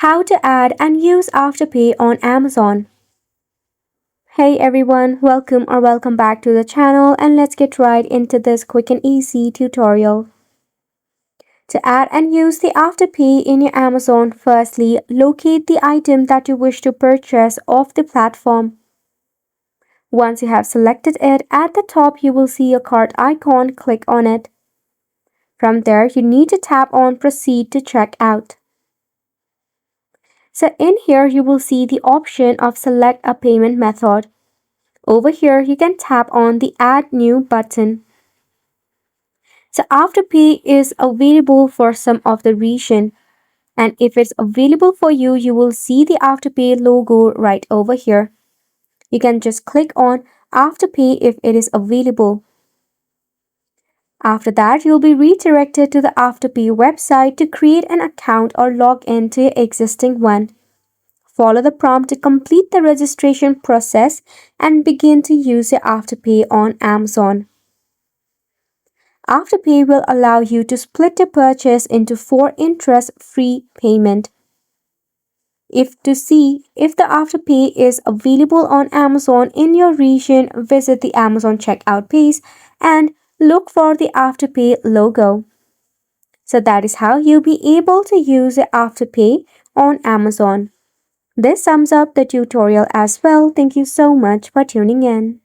How to add and use Afterpay on Amazon. Hey everyone, welcome back to the channel, and let's get right into this quick and easy tutorial. To add and use the Afterpay in your Amazon, firstly, locate the item that you wish to purchase off the platform. Once you have selected it, at the top you will see a cart icon, click on it. From there, you need to tap on Proceed to check out. So in here, you will see the option of select a payment method. Over here, you can tap on the Add New button. So Afterpay is available for some of the region. And if it's available for you, you will see the Afterpay logo right over here. You can just click on Afterpay if it is available. After that, you'll be redirected to the Afterpay website to create an account or log in to your existing one. Follow the prompt to complete the registration process and begin to use your Afterpay on Amazon. Afterpay will allow you to split the purchase into 4 interest-free payments. To see if the Afterpay is available on Amazon in your region, visit the Amazon checkout page and look for the Afterpay logo. So that is how you'll be able to use the Afterpay on Amazon. This sums up the tutorial as well. Thank you so much for tuning in.